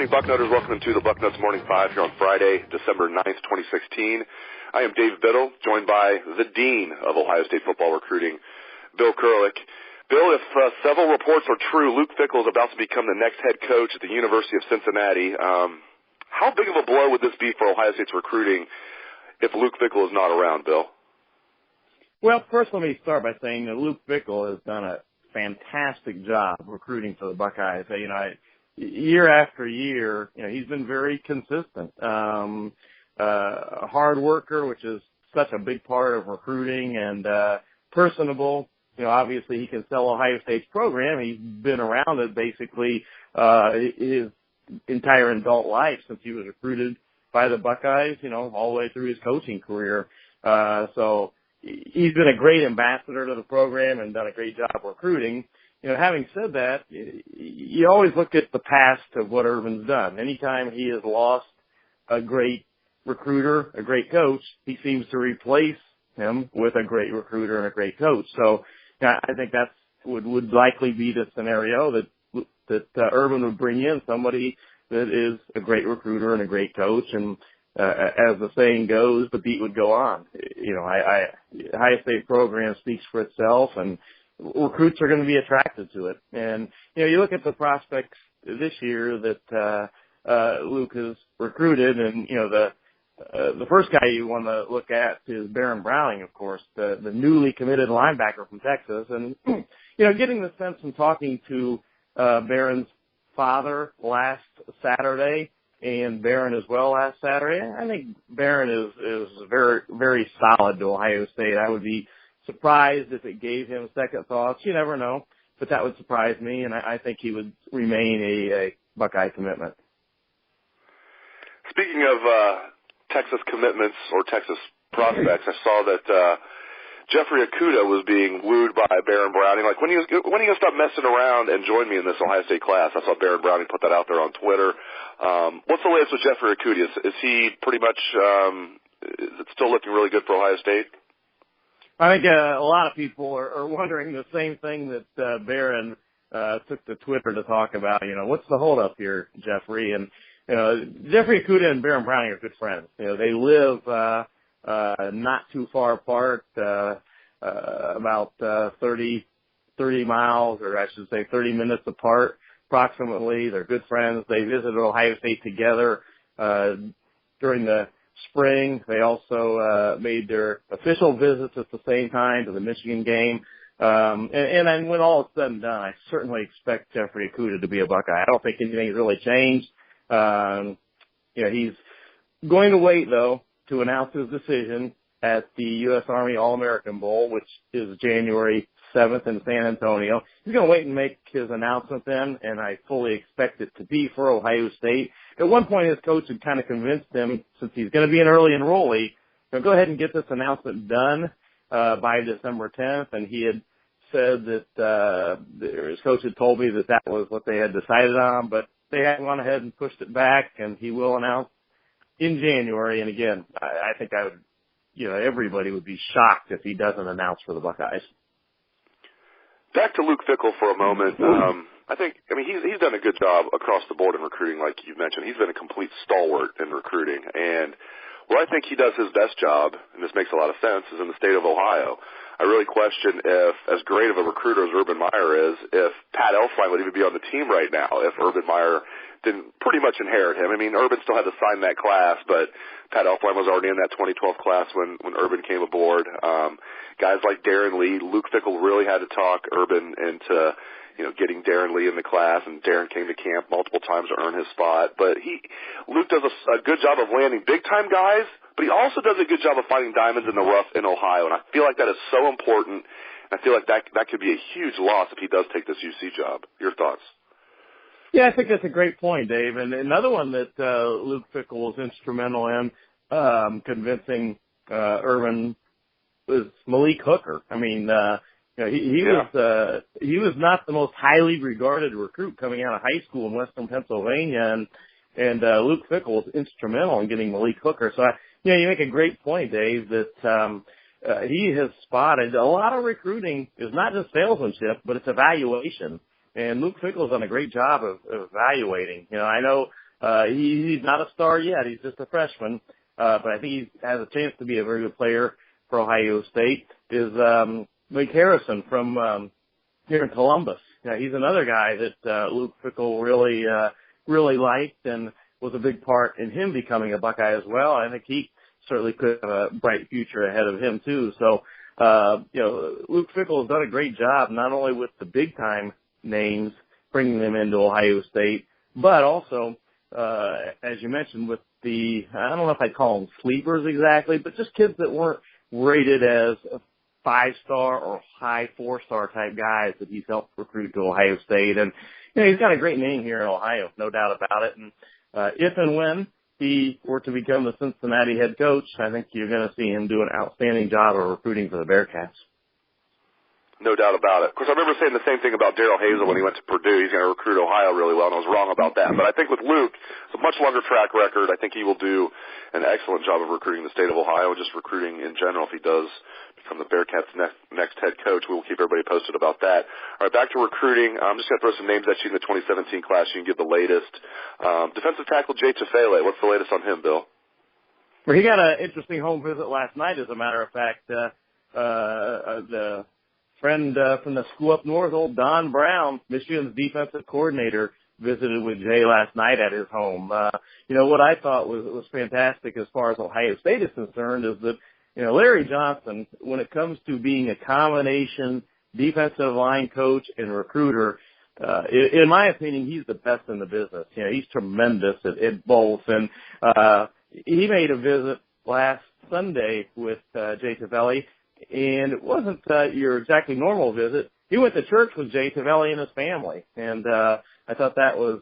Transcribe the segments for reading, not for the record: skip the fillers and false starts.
morning, Bucknutters. Welcome to the Bucknuts Morning 5 here on Friday, December 9th, 2016. I am Dave Biddle, joined by the Dean of Ohio State football recruiting, Bill Kurelic. Bill, if several reports are true, Luke Fickell is about to become the next head coach at the University of Cincinnati. How big of a blow would this be for Ohio State's recruiting if Luke Fickell is not around, Bill? Well, first let me start by saying that Luke Fickell has done a fantastic job recruiting for the Buckeyes. Year after year, he's been very consistent. A hard worker, which is such a big part of recruiting, and personable. Obviously he can sell Ohio State's program. He's been around it basically his entire adult life since he was recruited by the Buckeyes, all the way through his coaching career. So he's been a great ambassador to the program and done a great job recruiting. Having said that, you always look at the past of what Urban's done. Anytime he has lost a great recruiter, a great coach, he seems to replace him with a great recruiter and a great coach. So I think that's would likely be the scenario that Urban would bring in somebody that is a great recruiter and a great coach. And as the saying goes, the beat would go on. Ohio State program speaks for itself, and recruits are going to be attracted to it. And, you look at the prospects this year that Luke has recruited, and, the first guy you want to look at is Baron Browning, of course, the newly committed linebacker from Texas. And, getting the sense from talking to Baron's father last Saturday and Baron as well last Saturday, I think Baron is very, very solid to Ohio State. I would be surprised if it gave him second thoughts. You never know, but that would surprise me, and I think he would remain a Buckeye commitment. Speaking of Texas commitments or Texas prospects, I saw that Jeffrey Okudah was being wooed by Baron Browning. Like, when are you going to stop messing around and join me in this Ohio State class? I saw Baron Browning put that out there on Twitter. What's the latest with Jeffrey Okudah? Is he pretty much is it still looking really good for Ohio State? I think a lot of people are wondering the same thing that Baron took to Twitter to talk about. What's the holdup here, Jeffrey? And Jeffrey Okudah and Baron Browning are good friends. They live not too far apart, about 30 miles, or I should say 30 minutes apart, approximately. They're good friends. They visited Ohio State together during the spring. They also made their official visits at the same time to the Michigan game. And when all is said and done, I certainly expect Jeffrey Okudah to be a Buckeye. I don't think anything's really changed. He's going to wait, though, to announce his decision at the U.S. Army All-American Bowl, which is January 7th in San Antonio. He's going to wait and make his announcement then, and I fully expect it to be for Ohio State. At one point, his coach had kind of convinced him, since he's going to be an early enrollee, go ahead and get this announcement done by December 10th, and he had said that his coach had told me that was what they had decided on, but they had gone ahead and pushed it back, and he will announce in January. And again, I think everybody would be shocked if he doesn't announce for the Buckeyes. Back to Luke Fickell for a moment. He's done a good job across the board in recruiting, like you mentioned. He's been a complete stalwart in recruiting. And where I think he does his best job, and this makes a lot of sense, is in the state of Ohio. I really question if, as great of a recruiter as Urban Meyer is, if Pat Elflein would even be on the team right now if Urban Meyer didn't pretty much inherit him. Urban still had to sign that class, but Pat Elflein was already in that 2012 class when Urban came aboard. Guys like Darren Lee, Luke Fickell really had to talk Urban into getting Darren Lee in the class, and Darren came to camp multiple times to earn his spot. But Luke does a good job of landing big-time guys, but he also does a good job of finding diamonds in the rough in Ohio, and I feel like that is so important. I feel like that could be a huge loss if he does take this UC job. Your thoughts? Yeah, I think that's a great point, Dave. And another one that Luke Fickell was instrumental in convincing Urban was Malik Hooker. He was not the most highly regarded recruit coming out of high school in Western Pennsylvania, and Luke Fickell was instrumental in getting Malik Hooker. So you make a great point, Dave, that he has spotted a lot of recruiting is not just salesmanship, but it's evaluation. And Luke Fickell's done a great job of evaluating. I know He's not a star yet. He's just a freshman. But I think he has a chance to be a very good player for Ohio State, is Mike Harrison from here in Columbus. He's another guy that Luke Fickell really liked and was a big part in him becoming a Buckeye as well. I think he certainly could have a bright future ahead of him too. So, Luke Fickell has done a great job, not only with the big time names, bringing them into Ohio State, but also, as you mentioned, with the, I don't know if I'd call them sleepers exactly, but just kids that weren't rated as 5-star or high 4-star type guys that he's helped recruit to Ohio State. And, he's got a great name here in Ohio, no doubt about it. And, if and when he were to become the Cincinnati head coach, I think you're going to see him do an outstanding job of recruiting for the Bearcats. No doubt about it. Of course, I remember saying the same thing about Darrell Hazel when he went to Purdue. He's going to recruit Ohio really well, and I was wrong about that. But I think with Luke, it's a much longer track record. I think he will do an excellent job of recruiting the state of Ohio, just recruiting in general if he does become the Bearcats' next head coach. We will keep everybody posted about that. All right, back to recruiting. I'm just going to throw some names at you in the 2017 class. You can give the latest. Defensive tackle Jay Tufele. What's the latest on him, Bill? Well, he got an interesting home visit last night, as a matter of fact. The friend from the school up north, old Don Brown, Michigan's defensive coordinator, visited with Jay last night at his home. What I thought was fantastic as far as Ohio State is concerned is that, Larry Johnson, when it comes to being a combination defensive line coach and recruiter, in my opinion, he's the best in the business. He's tremendous at both. And he made a visit last Sunday with Jay Tufele, and it wasn't your exactly normal visit. He went to church with Jay Tufele and his family, and I thought that was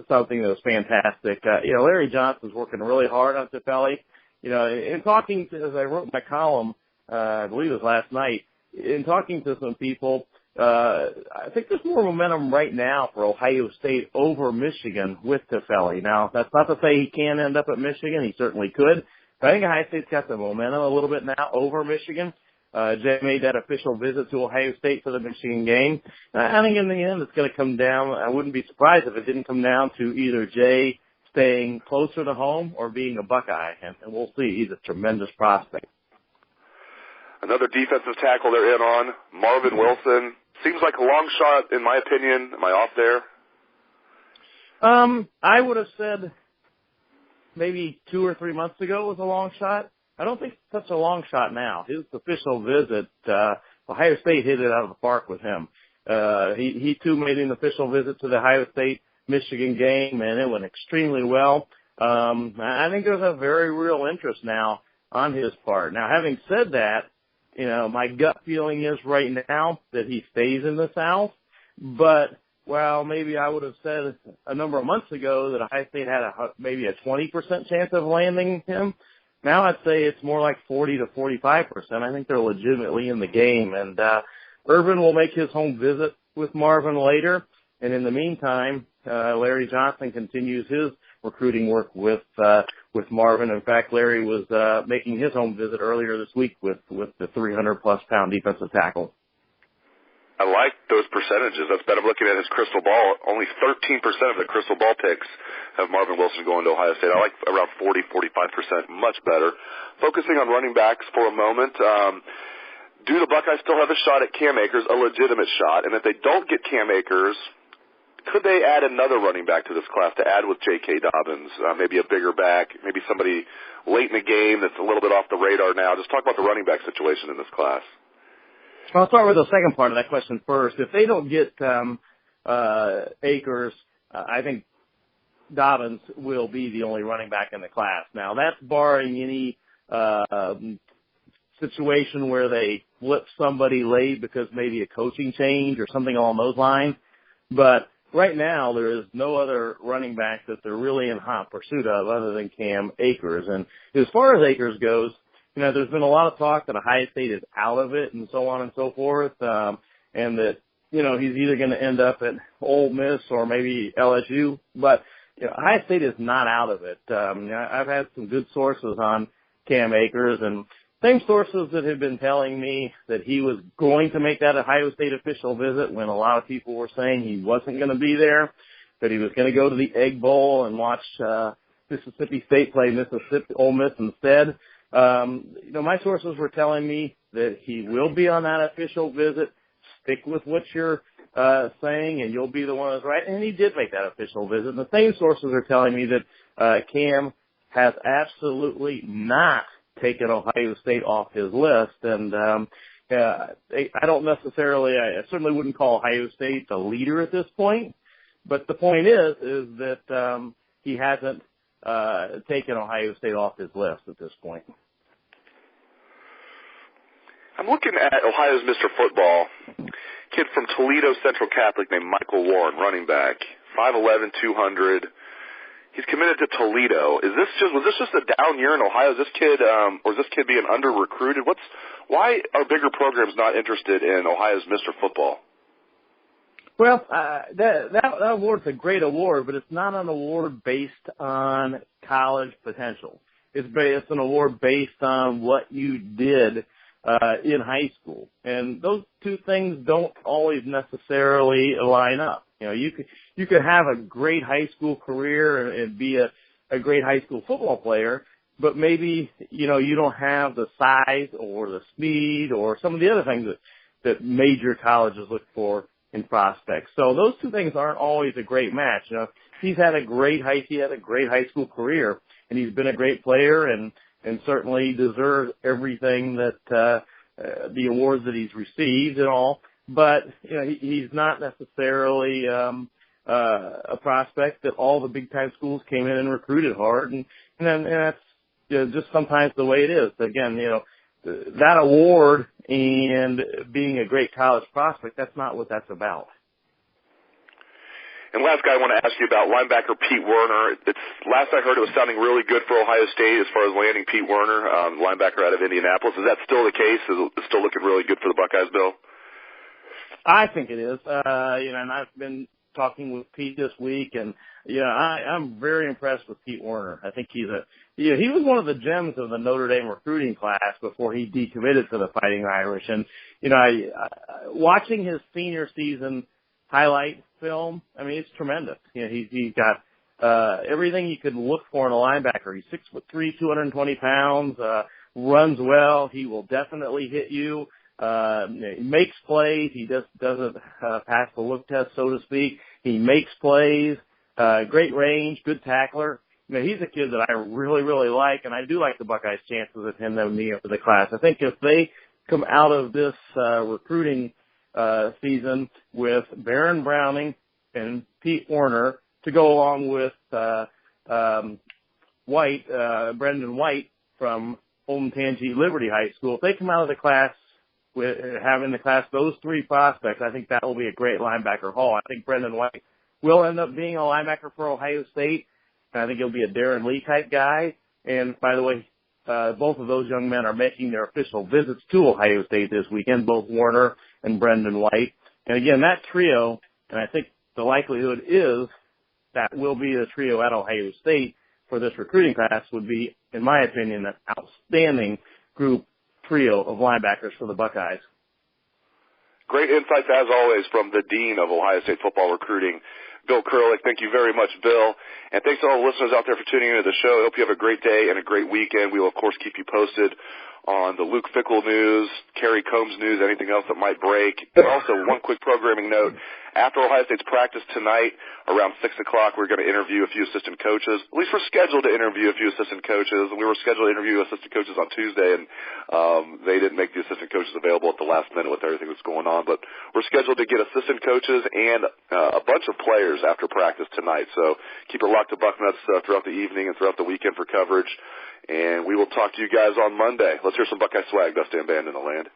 something that was fantastic. Larry Johnson's working really hard on Tufele. In talking to, as I wrote my column, I believe it was last night, in talking to some people, I think there's more momentum right now for Ohio State over Michigan with Tufele. Now, that's not to say he can't end up at Michigan. He certainly could. But I think Ohio State's got the momentum a little bit now over Michigan. Jay made that official visit to Ohio State for the Michigan game. I think in the end it's going to come down, I wouldn't be surprised if it didn't come down to either Jay staying closer to home or being a Buckeye. And we'll see. He's a tremendous prospect. Another defensive tackle they're in on, Marvin Wilson. Seems like a long shot, in my opinion. Am I off there? I would have said maybe 2 or 3 months ago was a long shot. I don't think it's such a long shot now. His official visit, Ohio State hit it out of the park with him. He too made an official visit to the Ohio State-Michigan game, and it went extremely well. I think there's a very real interest now on his part. Now, having said that, my gut feeling is right now that he stays in the South, but well, maybe I would have said a number of months ago that Ohio State had maybe a 20% chance of landing him. Now I'd say it's more like 40 to 45%. I think they're legitimately in the game. And Urban will make his home visit with Marvin later. And in the meantime, Larry Johnson continues his recruiting work with Marvin. In fact, Larry was making his home visit earlier this week with the 300-plus pound defensive tackle. I like those percentages. That's better. I'm looking at his crystal ball. Only 13% of the crystal ball picks have Marvin Wilson going to Ohio State. I like around 40, 45%, much better. Focusing on running backs for a moment, do the Buckeyes still have a shot at Cam Akers, a legitimate shot? And if they don't get Cam Akers, could they add another running back to this class to add with J.K. Dobbins, maybe a bigger back, maybe somebody late in the game that's a little bit off the radar now? Just talk about the running back situation in this class. I'll start with the second part of that question first. If they don't get Akers, I think Dobbins will be the only running back in the class. Now, that's barring any situation where they flip somebody late because maybe a coaching change or something along those lines. But right now, there is no other running back that they're really in hot pursuit of other than Cam Akers. And as far as Akers goes, there's been a lot of talk that Ohio State is out of it and so on and so forth, and that, he's either going to end up at Ole Miss or maybe LSU. But, Ohio State is not out of it. I've had some good sources on Cam Akers, and same sources that have been telling me that he was going to make that Ohio State official visit when a lot of people were saying he wasn't going to be there. that he was going to go to the Egg Bowl and watch Mississippi State play Ole Miss instead. My sources were telling me that he will be on that official visit. Stick with what you're saying, and you'll be the one that's right. And he did make that official visit. And the same sources are telling me that Cam has absolutely not taken Ohio State off his list. And I don't necessarily, I certainly wouldn't call Ohio State the leader at this point. But the point is that he hasn't taken Ohio State off his list at this point. I'm looking at Ohio's Mr. Football, kid from Toledo Central Catholic named Michael Warren, running back, 5'11", 200. He's committed to Toledo. Was this just a down year in Ohio? Is this kid, or is this kid being under-recruited? Why are bigger programs not interested in Ohio's Mr. Football? Well, that award's a great award, but it's not an award based on college potential. It's an award based on what you did in high school, and those two things don't always necessarily line up. You could have a great high school career and be a great high school football player, but maybe you don't have the size or the speed or some of the other things that major colleges look for in prospects. So those two things aren't always a great match. He had a great high school career, and he's been a great player and certainly deserves everything that the awards that he's received and all. But he's not necessarily a prospect that all the big time schools came in and recruited hard, and that's just sometimes the way it is. Again, that award and being a great college prospect, that's not what that's about. And last guy I want to ask you about, linebacker Pete Werner. Last I heard, it was sounding really good for Ohio State as far as landing Pete Werner, linebacker out of Indianapolis. Is that still the case? Is it still looking really good for the Buckeyes, Bill? I think it is. And I've been talking with Pete this week, and I'm very impressed with Pete Werner. I think he was one of the gems of the Notre Dame recruiting class before he decommitted to the Fighting Irish. And watching his senior season highlight film, I mean, it's tremendous. He's got everything you could look for in a linebacker. He's 6'3", 220 pounds, runs well. He will definitely hit you. He makes plays. He just doesn't pass the look test, so to speak. He makes plays. Great range, good tackler. He's a kid that I really, really like, and I do like the Buckeyes' chances of him moving up to the class. I think if they come out of this recruiting season with Baron Browning and Pete Werner to go along with Brendan White from Olentangy Liberty High School, if they come out of the class with having the class those three prospects, I think that will be a great linebacker haul. I think Brendan White will end up being a linebacker for Ohio State, and I think he'll be a Darren Lee type guy. And by the way, both of those young men are making their official visits to Ohio State this weekend, both Werner and Brendan White. And again, that trio, and I think the likelihood is that will be the trio at Ohio State for this recruiting class, would be, in my opinion, an outstanding trio of linebackers for the Buckeyes. Great insights, as always, from the Dean of Ohio State football recruiting, Bill Kurelic. Thank you very much, Bill. And thanks to all the listeners out there for tuning into the show. I hope you have a great day and a great weekend. We will, of course, keep you posted on the Luke Fickell news, Kerry Combs news, anything else that might break. And also, one quick programming note. After Ohio State's practice tonight, around 6 o'clock, we're going to interview a few assistant coaches. At least we're scheduled to interview a few assistant coaches. We were scheduled to interview assistant coaches on Tuesday, and they didn't make the assistant coaches available at the last minute with everything that's going on. But we're scheduled to get assistant coaches and a bunch of players after practice tonight. So keep it locked to Bucknuts throughout the evening and throughout the weekend for coverage. And we will talk to you guys on Monday. Let's hear some Buckeye swag, Dusty and Band in the land.